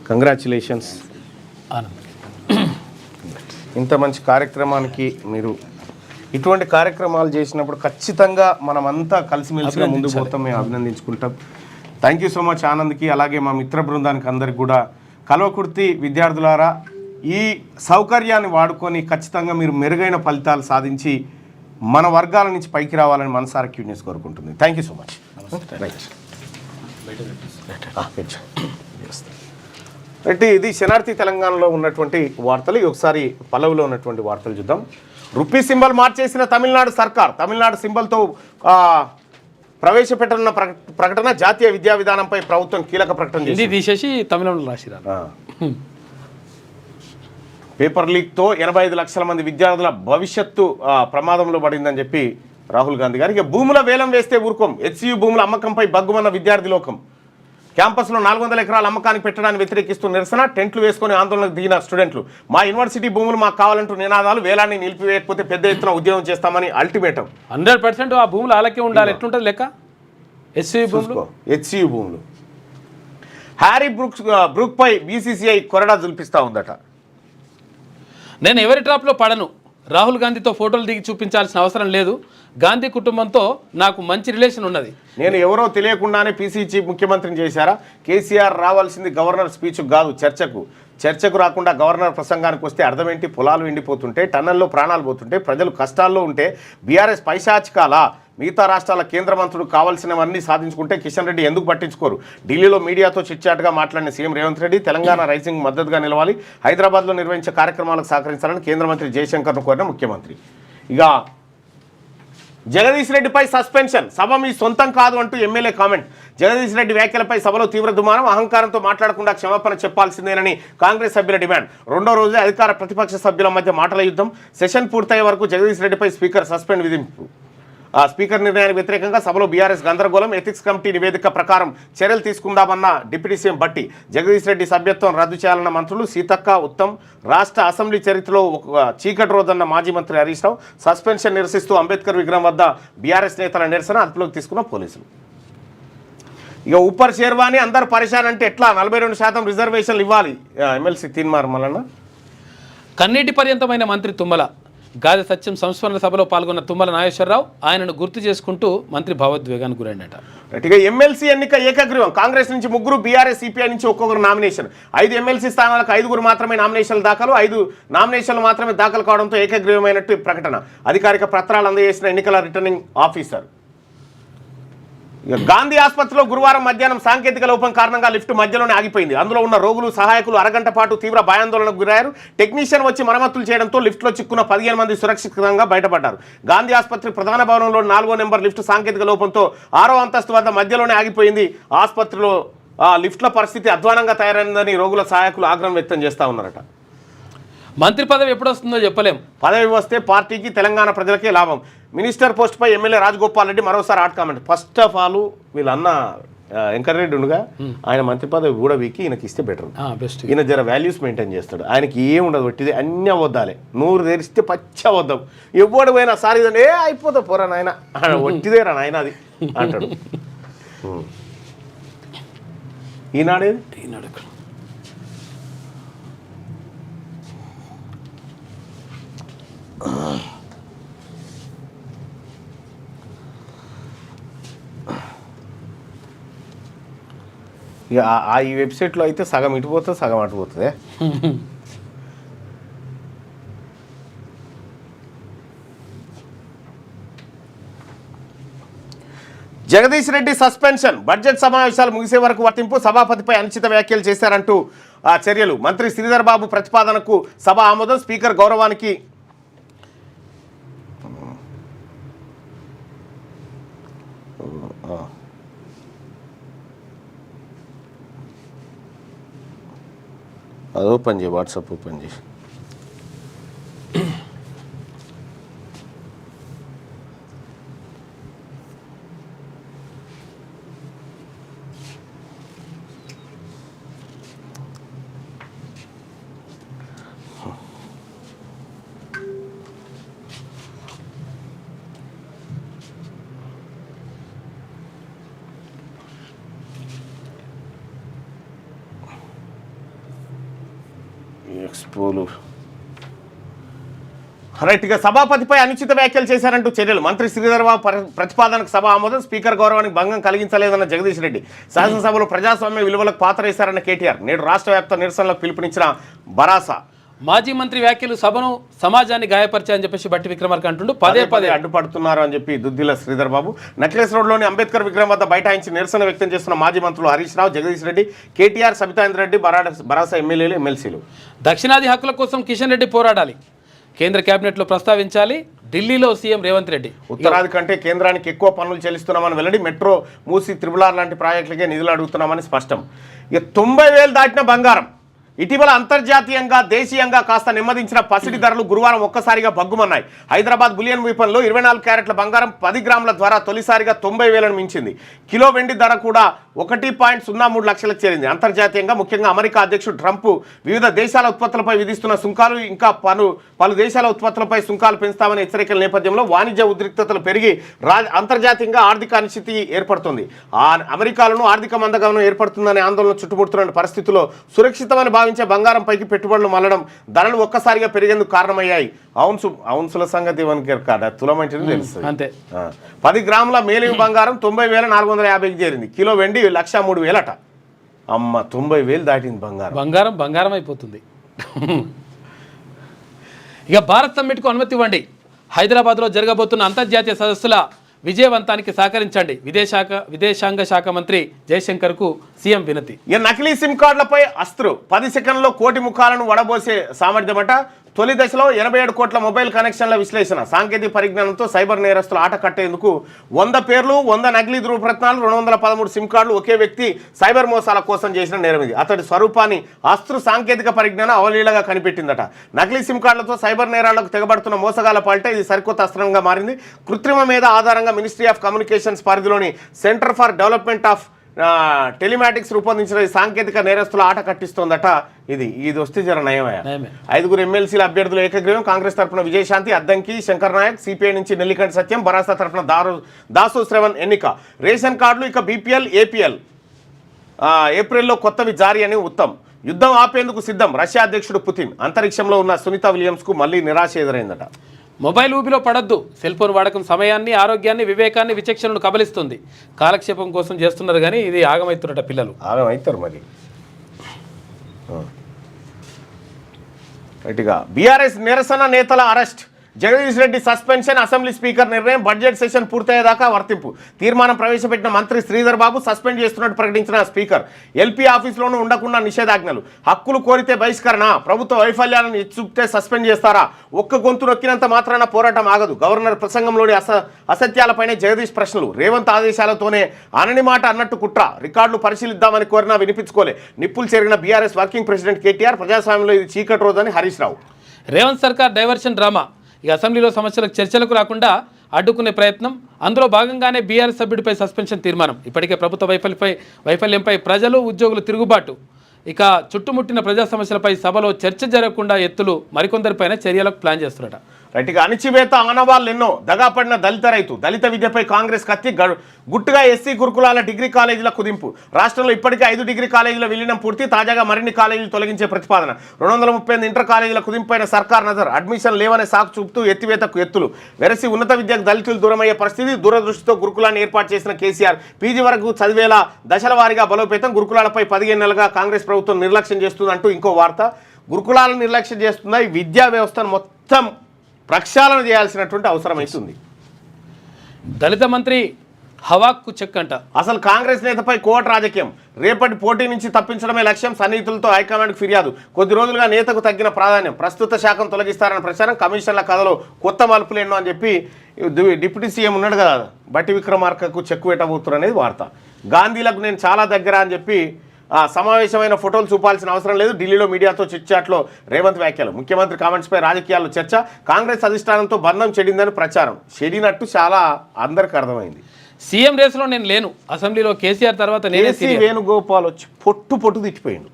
congratulations. ఇంత మంచి కార్యక్రమానికి మీరు ఇటువంటి కార్యక్రమాలు చేసినప్పుడు ఖచ్చితంగా మనమంతా కలిసిమెలిసిగా ముందుకు పోతాం. మేము అభినందించుకుంటాం. థ్యాంక్ యూ సో మచ్ ఆనంద్కి, అలాగే మా మిత్ర బృందానికి అందరికి కూడా. కల్వకుర్తి విద్యార్థులారా, ఈ సౌకర్యాన్ని వాడుకొని ఖచ్చితంగా మీరు మెరుగైన ఫలితాలు సాధించి మన వర్గాల నుంచి పైకి రావాలని మనసారా క్యూట్నెస్ కోరుకుంటుంది. Thank you so much. Right, అయితే ఇది శనార్థి తెలంగాణలో ఉన్నటువంటి వార్తలు. ఒకసారి పల్లవిలో ఉన్నటువంటి వార్తలు చూద్దాం. రూపీ సింబల్ మార్చేసిన తమిళనాడు సర్కార్. తమిళనాడు సింబల్తో ప్రవేశపెట్టనున్న ప్రకటన. జాతీయ విద్యా విధానంపై ప్రభుత్వం కీలక ప్రకటన చేసింది. తీసేసి తమిళంలో రాసిరారు. పేపర్ లీక్తో 85 లక్షల మంది విద్యార్థుల భవిష్యత్తు ప్రమాదంలో పడిందని చెప్పి రాహుల్ గాంధీ గారు. ఇక భూముల వేలం వేస్తే ఊరుకోం. హెచ్సియు భూముల అమ్మకంపై బగ్గుమన్న విద్యార్థి లోకం. క్యాంపస్లో 400 ఎకరాల అమ్మకానికి పెట్టడాన్ని వ్యతిరేకిస్తూ నిరసన. టెంట్లు వేసుకొని ఆందోళనకు దిగిన స్టూడెంట్లు. మా యూనివర్సిటీ భూములు మాకు కావాలంటూ నినాదాలు. వేలాన్ని నిలిపివేయకపోతే పెద్ద ఎత్తున ఉద్యమం చేస్తామని అల్టిమేటం. 100% ఆ భూములు అలాగే ఉండాలి. ఎట్లుంటుంది లెక్క? హెచ్సియు భూములు. హ్యారీ బ్రూక్ పై బీసీసీఐ కొరడా జుల్పిస్తూ ఉందట. నేను ఎవరి ట్రాప్లో పడను. రాహుల్ గాంధీతో ఫోటోలు దిగి చూపించాల్సిన అవసరం లేదు. గాంధీ కుటుంబంతో నాకు మంచి రిలేషన్ ఉన్నది. నేను ఎవరో తెలియకుండానే పీసీ చీఫ్ ముఖ్యమంత్రిని చేశారా? కేసీఆర్ రావాల్సింది గవర్నర్ స్పీచ్కు కాదు, చర్చకు రాకుండా గవర్నర్ ప్రసంగానికి వస్తే అర్థం ఏంటి? పొలాలు ఎండిపోతుంటే, టన్నల్లో ప్రాణాలు పోతుంటే, ప్రజలు కష్టాల్లో ఉంటే బీఆర్ఎస్ పైశాచికాలా? మిగతా రాష్ట్రాల కేంద్ర మంత్రులు కావాల్సినవన్నీ సాధించుకుంటే కిషన్ రెడ్డి ఎందుకు పట్టించుకోరు? ఢిల్లీలో మీడియాతో చిట్చాటుగా మాట్లాడిన సీఎం రేవంత్ రెడ్డి తెలంగాణ రైజింగ్ మద్దతుగా నిలవాలి, హైదరాబాద్లో నిర్వహించే కార్యక్రమాలకు సహకరించాలని కేంద్ర మంత్రి జయశంకర్ను కోరిన ముఖ్యమంత్రి. ఇక జగదీష్ రెడ్డిపై సస్పెన్షన్, సభ మీ సొంతం కాదు అంటూ ఎమ్మెల్యే కామెంట్. జగదీష్ రెడ్డి వ్యాఖ్యలపై సభలో తీవ్ర దుమారం, అహంకారంతో మాట్లాడకుండా క్షమాపణ చెప్పాల్సిందేనని కాంగ్రెస్ సభ్యుల డిమాండ్. రెండో రోజే అధికార ప్రతిపక్ష సభ్యుల మధ్య మాటల యుద్ధం. సెషన్ పూర్తయ్యే వరకు జగదీష్ రెడ్డిపై స్పీకర్ సస్పెండ్ విధింపు. స్పీకర్ నిర్ణయానికి వ్యతిరేకంగా సభలో బీఆర్ఎస్ గందరగోళం. ఎథిక్స్ కమిటీ నివేదిక ప్రకారం చర్యలు తీసుకుందామన్న డిప్యూటీ సీఎం భట్టి. జగదీష్ రెడ్డి సభ్యత్వం రద్దు చేయాలన్న మంత్రులు సీతక్క, ఉత్తమ్. రాష్ట్ర అసెంబ్లీ చరిత్రలో ఒక చీకటి రోజన్న మాజీ మంత్రి హరీష్ రావు. సస్పెన్షన్ నిరసిస్తూ అంబేద్కర్ విగ్రహం వద్ద బీఆర్ఎస్ నేతల నిరసన, అదుపులోకి తీసుకున్న పోలీసులు. ఇక ఉప్పర్ షేర్వాణి అందరు పరిశాన్ అంటే ఎట్లా? 42% రిజర్వేషన్లు ఇవ్వాలి. ఎమ్మెల్సీ తీన్మార్ మల్లన్న. కన్నీటి పర్యంతమైన మంత్రి తుమ్మల. గాదె సత్యం సంస్మరణ సభలో పాల్గొన్న తుమ్మల నాగేశ్వరరావు ఆయనను గుర్తు చేసుకుంటూ మంత్రి భావోద్వేగానికి గురైనట. ఇక ఎమ్మెల్సీ ఎన్నిక ఏకగ్రీవం. కాంగ్రెస్ నుంచి 3, బీఆర్ఎస్, సిపిఐ నుంచి ఒక్కొక్కరు నామినేషన్. 5 ఎమ్మెల్సీ స్థానాలకు 5 మాత్రమే నామినేషన్లు దాఖలు. 5 నామినేషన్లు మాత్రమే దాఖలు కావడంతో ఏకగ్రీవమైనట్టు ప్రకటన. అధికారిక పత్రాలు అందజేసిన ఎన్నికల రిటర్నింగ్ ఆఫీసర్. ఇక గాంధీ ఆసుపత్రిలో గురువారం మధ్యాహ్నం సాంకేతిక లోపం కారణంగా లిఫ్ట్ మధ్యలోనే ఆగిపోయింది. అందులో ఉన్న రోగులు, సహాయకులు అరగంట పాటు తీవ్ర భయాందోళనకు గురయ్యారు. టెక్నీషియన్ వచ్చి మరమ్మతులు చేయడంతో లిఫ్ట్లో చిక్కున్న 15 మంది సురక్షితంగా బయటపడ్డారు. గాంధీ ఆసుపత్రి ప్రధాన భవనంలో 4వ నెంబర్ లిఫ్ట్ సాంకేతిక లోపంతో 6వ అంతస్తు వద్ద మధ్యలోనే ఆగిపోయింది. ఆసుపత్రిలో లిఫ్ట్ల పరిస్థితి అధ్వానంగా తయారైందని రోగుల సహాయకులు ఆగ్రహం వ్యక్తం చేస్తూ ఉన్నారట. మంత్రి పదవి ఎప్పుడు వస్తుందో చెప్పలేం. పదవి వస్తే పార్టీకి, తెలంగాణ ప్రజలకే లాభం. మినిస్టర్ పోస్ట్పై ఎమ్మెల్యే రాజగోపాల్ రెడ్డి మరోసారి hot comment. First of all వీళ్ళన్న వెంకటరెడ్డి ఉండగా ఆయన మంత్రి పదవి కూడా వీకి ఈయనకి ఇస్తే బెటర్. బెస్ట్. ఈయన జర వాల్యూస్ మెయింటైన్ చేస్తాడు. ఆయనకి ఏం ఉండదు, వట్టిది అన్నీ వద్దాలి. నూరు తెరిస్తే పచ్చ వద్దాం. ఎవడు పోయినా సార్ ఇదండి అయిపోతా పోరా నాయన, వట్టిదేరా నాయన అది అంటాడు. ఈనాడేది ఈనాడు ఇక ఈ వెబ్సైట్లో అయితే సగం ఇటుపోతుంది, సగం అటుపోతుంది. జగదీష్ రెడ్డి సస్పెన్షన్. బడ్జెట్ సమావేశాలు ముగిసే వరకు వర్తింపు. సభాపతిపై అనుచిత వ్యాఖ్యలు చేశారంటూ చర్యలు. మంత్రి శ్రీధర్ బాబు ప్రతిపాదనకు సభ ఆమోదం. స్పీకర్ గౌరవానికి అది ఓపెన్ చేయి, వాట్సాప్ ఓపెన్ చేసి. ఎక్స్పోలు రైట్గా సభాపతిపై అనుచిత వ్యాఖ్యలు చేశారంటూ చర్యలు. మంత్రి శ్రీధర్ బాబు ప్రతిపాదనకు సభ ఆమోదం. స్పీకర్ గౌరవానికి భంగం కలిగించలేదన్న జగదీష్ రెడ్డి. శాసనసభలో ప్రజాస్వామ్య విలువలకు పాత్ర వేశారన్న కేటీఆర్. నేడు రాష్ట్ర వ్యాప్త నిరసనలకు పిలుపునిచ్చిన భరాసా. మాజీ మంత్రి వ్యాఖ్యలు సభను, సమాజాన్ని గాయపరిచాయని చెప్పేసి బట్టి విక్రమార్క అంటుండు. పదే పదే అడ్డుపడుతున్నారు అని చెప్పి దుద్దిల శ్రీధర్ బాబు. నక్లెస్ రోడ్లోని అంబేద్కర్ విగ్రహం వద్ద బైఠాయించి నిరసన వ్యక్తం చేస్తున్న మాజీ మంత్రులు హరీష్ రావు, జగదీష్ రెడ్డి, కేటీఆర్, సబితాంద్ర రెడ్డి, భరాసా ఎమ్మెల్యేలు, ఎమ్మెల్సీలు. దక్షిణాది హక్కుల కోసం కిషన్ రెడ్డి పోరాడాలి. కేంద్ర కేబినెట్లో ప్రస్తావించాలి. ఢిల్లీలో సీఎం రేవంత్ రెడ్డి. ఉత్తరాది కంటే కేంద్రానికి ఎక్కువ పనులు చెల్లిస్తున్నామని వెల్లడి. మెట్రో, మూసి, త్రిబులార్ లాంటి ప్రాజెక్టులకే నిధులు అడుగుతున్నామని స్పష్టం. ఇక 90,000 దాటిన బంగారం. ఇటీవల అంతర్జాతీయంగా, దేశీయంగా కాస్త నెమ్మదించిన పసిడి ధరలు గురువారం ఒక్కసారిగా బగ్గుమన్నాయి. హైదరాబాద్ బులియన్ ద్వీపంలో 24 క్యారెట్ల బంగారం 10 గ్రాముల ద్వారా తొలిసారిగా 90,000ను మించింది. కిలో వెండి ధర కూడా 1.03 లక్షలకు చేరింది. అంతర్జాతీయంగా, ముఖ్యంగా అమెరికా అధ్యక్షుడు ట్రంప్ వివిధ దేశాల ఉత్పత్తులపై విధిస్తున్న సుంకాలు, ఇంకా పలు దేశాల ఉత్పత్తులపై సుంకాలు పెంచుతామనే హెచ్చరికల నేపథ్యంలో వాణిజ్య ఉద్రిక్తతలు పెరిగి అంతర్జాతీయంగా ఆర్థిక అనిశ్చితి ఏర్పడుతుంది. అమెరికాలోనూ ఆర్థిక మందగమనం ఏర్పడుతుందనే ఆందోళన చుట్టుముడుతున్న పరిస్థితుల్లో సురక్షితమని భావించే బంగారంపైకి పెట్టుబడులు మళ్లడం, ధరలు ఒక్కసారిగా పెరిగేందుకు కారణమయ్యాయి. ఔన్సుల సంగతి కాదు, తులమంటే తెలుస్తుంది. అంతే. 10 గ్రాముల మేలిమి బంగారం 90,450కి చేరింది. కిలో వెండి 103,000 అమ్మ, 90,000 దాటింది బంగారం. బంగారం అయిపోతుంది. ఇక భారత్ సమ్మిట్కు అనుమతి ఇవ్వండి. హైదరాబాద్లో జరగబోతున్న అంతర్జాతీయ సదస్సుల విజయవంతానికి సహకరించండి. విదేశాంగ శాఖ మంత్రి జయశంకర్కు సీఎం వినతి. ఇక నకిలీ సిమ్ కార్డులపై అస్త్రు 10 సెకండ్లలో కోటి ముఖాలను వడబోసే సామర్థ్యమట. తొలి దశలో 87 కోట్ల మొబైల్ కనెక్షన్ల విశ్లేషణ. సాంకేతిక పరిజ్ఞానంతో సైబర్ నేరస్తులు ఆట కట్టేందుకు 100 పేర్లు, 100 నకిలీ ధృవపత్రాలు, 213 సిమ్ కార్డులు ఒకే వ్యక్తి సైబర్ మోసాల కోసం చేసిన నేరం ఇది. అతడి స్వరూపాన్ని అస్త్రు సాంకేతిక పరిజ్ఞానం అవలీలగా కనిపెట్టిందట. నకిలీ సిమ్ కార్డులతో సైబర్ నేరాలకు తెగబడుతున్న మోసగాల పాలిట ఇది సరికొత్త అస్త్రంగా మారింది. కృత్రిమ మీద ఆధారంగా మినిస్ట్రీ ఆఫ్ కమ్యూనికేషన్స్ పరిధిలోని centre for development of telematics రూపొందించిన సాంకేతిక నేరస్తుల ఆట కట్టిస్తోందట. ఇది వస్తే జర నయమయ్యా. 5 ఎమ్మెల్సీల అభ్యర్థులు ఏకగ్రీవం. కాంగ్రెస్ తరఫున విజయశాంతి, అద్దంకి శంకర్ నాయక్, సిపిఐ నుంచి నెల్లికంటి సత్యం, బరాసా తరఫున దాసు శ్రవణ్ ఎన్నిక. రేషన్ కార్డులు ఇక బీపీఎల్, ఏపీఎల్ ఏప్రిల్లో కొత్తవి జారీ అని ఉత్తమ్. యుద్ధం ఆపేందుకు సిద్ధం రష్యా అధ్యక్షుడు పుతిన్. అంతరిక్షంలో ఉన్న సునీత విలియమ్స్కు మళ్ళీ నిరాశ ఎదురైందట. మొబైల్ ఊబిలో పడద్దు. సెల్ ఫోన్ వాడకం సమయాన్ని, ఆరోగ్యాన్ని, వివేకాన్ని, విచక్షణను కబలిస్తుంది. కాలక్షేపం కోసం చేస్తున్నారు కానీ ఇది ఆగమవుతున్నట పిల్లలు. ఆగమవుతారు మరి. రైట్గా బీఆర్ఎస్ నిరసన నేతల arrest. Jagadish Reddy suspension. Assembly speaker నిర్ణయం. బడ్జెట్ సెషన్ పూర్తయ్యేదాకా వర్తింపు. తీర్మానం ప్రవేశపెట్టిన మంత్రి శ్రీధర్ బాబు సస్పెండ్ చేస్తున్నట్టు ప్రకటించిన స్పీకర్. ఎల్పీ ఆఫీసులోనూ ఉండకుండా నిషేధాజ్ఞలు. హక్కులు కోరితే బహిష్కరణ. ప్రభుత్వ వైఫల్యాలను చూపితే సస్పెండ్ చేస్తారా? ఒక్క గొంతు నొక్కినంత మాత్రాన పోరాటం ఆగదు. గవర్నర్ ప్రసంగంలోని అసత్యాలపైనే జగదీష్ ప్రశ్నలు. రేవంత్ ఆదేశాలతోనే అనని మాట అన్నట్టు కుట్ర. రికార్డులు పరిశీలిద్దామని కోరినా వినిపించుకోలే. నిప్పులు చెరిగిన బీఆర్ఎస్ వర్కింగ్ ప్రెసిడెంట్ కేటీఆర్. ప్రజాస్వామ్యంలో ఇది చీకటి రోజని హరీష్ రావు. రేవంత్ సర్కార్ డైవర్షన్ డ్రామా. ఇక అసెంబ్లీలో సమస్యలకు చర్చలకు రాకుండా అడ్డుకునే ప్రయత్నం. అందులో భాగంగానే బీఆర్ఎస్ సభ్యుడిపై సస్పెన్షన్ తీర్మానం. ఇప్పటికే ప్రభుత్వ వైఫల్యంపై ప్రజలు, ఉద్యోగులు తిరుగుబాటు. ఇక చుట్టుముట్టిన ప్రజా సమస్యలపై సభలో చర్చ జరగకుండా ఎత్తులు. మరికొందరిపైన చర్యలకు ప్లాన్ చేస్తున్నారట. రైట్గా అణిచివేత ఆనవాళ్ళు ఎన్నో. దగాపడిన దళిత రైతు. దళిత విద్యపై కాంగ్రెస్ కత్తి. గుట్టుగా ఎస్సీ గురుకులాల డిగ్రీ కాలేజీల కుదింపు. రాష్ట్రంలో ఇప్పటికే 5 డిగ్రీ కాలేజీల విలీనం పూర్తి. తాజాగా మరిన్ని కాలేజీలు తొలగించే ప్రతిపాదన. 238 ఇంటర్ కాలేజీల కుదింపైన సర్కార్ నజర్. అడ్మిషన్ లేవనే సాకు చూపుతూ ఎత్తివేతకు ఎత్తులు. వెరసి ఉన్నత విద్యకు దళితులు దూరమయ్యే పరిస్థితి. దూరదృష్టితో గురుకులాన్ని ఏర్పాటు చేసిన కేసీఆర్. పీజీ వరకు చదివేలా దశల వారీగా బలోపేతం. గురుకులాలపై 15 నెలలుగా కాంగ్రెస్ ప్రభుత్వం నిర్లక్ష్యం చేస్తుందంటూ ఇంకో వార్త. గురుకులాలను నిర్లక్ష్యం చేస్తుందా? ఈ విద్యా వ్యవస్థను మొత్తం ప్రక్షాళన చేయాల్సినటువంటి అవసరం అవుతుంది. దళిత మంత్రి హవాకు చెక్ అంట. అసలు కాంగ్రెస్ నేతపై కోర్టు రాజకీయం. రేపటి పోటీ నుంచి తప్పించడమే లక్ష్యం. సన్నిహితులతో హైకమాండ్కు ఫిర్యాదు. కొద్ది రోజులుగా నేతకు తగ్గిన ప్రాధాన్యం. ప్రస్తుత శాఖను తొలగిస్తారన్న ప్రచారం. కమిషన్ల కథలో కొత్త మలుపులు ఎన్నో అని చెప్పి డిప్యూటీ సీఎం ఉన్నాడు కదా, బట్టి విక్రమార్కకు చెక్ పెట్టబోతున్నారు అనేది వార్త. గాంధీలకు నేను చాలా దగ్గర అని చెప్పి సమావేశమైన ఫోటోలు చూపాల్సిన అవసరం లేదు. ఢిల్లీలో మీడియాతో చిట్చాట్లో రేవంత్ వ్యాఖ్యలు. ముఖ్యమంత్రి కామెంట్స్పై రాజకీయాల్లో చర్చ. కాంగ్రెస్ అధిష్టానంతో బంధం చెడిందని ప్రచారం. చెడినట్టు చాలా అందరికి అర్థమైంది. సీఎం రేసులో నేను లేను. అసెంబ్లీలో కేసీఆర్ తర్వాత నేనే వేణుగోపాల్ వచ్చి పొట్టు తిట్టిపోయిండు.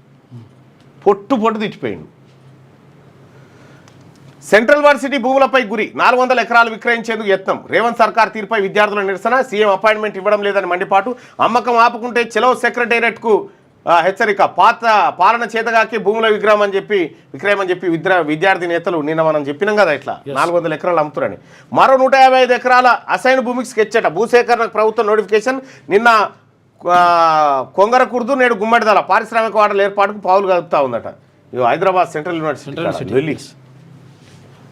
సెంట్రల్ వర్సిటీ భూములపై గురి. 400 ఎకరాలు విక్రయించేందుకు యత్నం. రేవంత్ సర్కార్ తీరుపై విద్యార్థుల నిరసన. సీఎం అపాయింట్మెంట్ ఇవ్వడం లేదని మండిపాటు. అమ్మకం ఆపుకుంటే చెలో సెక్రటేరియట్కు హెచ్చరిక. పాలన చేతగాకి భూముల విక్రయం అని చెప్పి విద్యార్థి నేతలు నిన్న మనం చెప్పినాం కదా ఇట్లా 400 ఎకరాలు అమ్ముతారని. మరో 155 ఎకరాల అసైన్ భూమికి స్కెచ్చట. భూసేకరణకు ప్రభుత్వం నోటిఫికేషన్. నిన్న కొంగరకుర్దు, నేడు గుమ్మడిదల పారిశ్రామిక వాడల ఏర్పాటుకు పావులు కలుపుతా ఉందట. Hyderabad central university Delhi.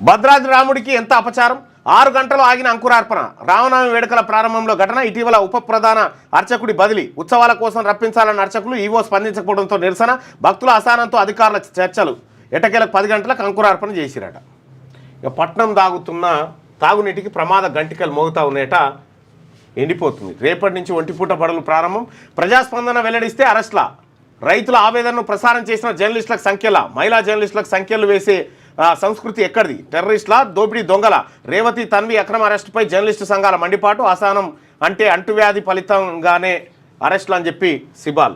భద్రాద్రి రాముడికి ఎంత అపచారం. 6 గంటలు ఆగిన అంకురార్పణ. రామనవమి వేడుకల ప్రారంభంలో ఘటన. ఇటీవల ఉప ప్రధాన అర్చకుడి బదిలీ. ఉత్సవాల కోసం రప్పించాలన్న అర్చకులు ఈవో స్పందించకపోవడంతో నిరసన. భక్తుల అసహనంతో అధికారుల చర్చలు. ఎటకేలకు 10 గంటలకు అంకురార్పణ చేసిరట. ఇక పట్నం తాగునీటికి ప్రమాద గంటికలు మోగుతా ఉన్నాయట. ఎండిపోతుంది. రేపటి నుంచి ఒంటిపూట బడులు ప్రారంభం. ప్రజాస్పందన వెల్లడిస్తే అరెస్ట్ల. రైతుల ఆవేదనను ప్రసారం చేసిన జర్నలిస్టులకు సంఖ్యల. మహిళా జర్నలిస్టులకు సంఖ్యలు వేసే సంస్కృతి ఎక్కడిది? టెర్రరిస్టుల, దోపిడీ దొంగల. రేవతి తన్వి అక్రమ అరెస్టుపై జర్నలిస్టు సంఘాల మండిపాటు. అసహనం అంటే అంటువ్యాధి ఫలితంగానే అరెస్టులు అని చెప్పి సిబాల్.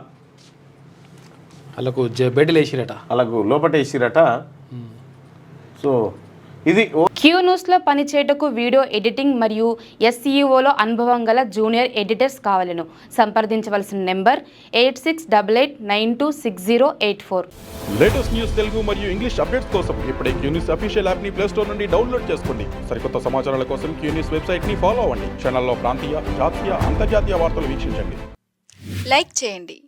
వాళ్ళకు బెడ్లు వేసిరట, వాళ్ళకు లోపటేసిరట. సో ఇది క్యూ న్యూస్లో పనిచేయటకు వీడియో ఎడిటింగ్ మరియు SEOలో అనుభవం గల జూనియర్ ఎడిటర్స్ కావాలను. సంప్రదించవలసిన నెంబర్ 8688926084. లేటెస్ట్ న్యూస్ తెలుగు మరియు ఇంగ్లీష్ అప్డేట్స్ కోసం ఇప్పుడే క్యూ న్యూస్ అఫీషియల్ యాప్ని ప్లే స్టోర్ నుండి డౌన్లోడ్ చేసుకోండి. సరికొత్త సమాచారాల కోసం క్యూ న్యూస్ వెబ్సైట్ని ఫాలో అవ్వండి. ఛానల్లో ప్రాంతీయ, జాతీయ, అంతర్జాతీయ వార్తలు వీక్షించండి. లైక్ చేయండి.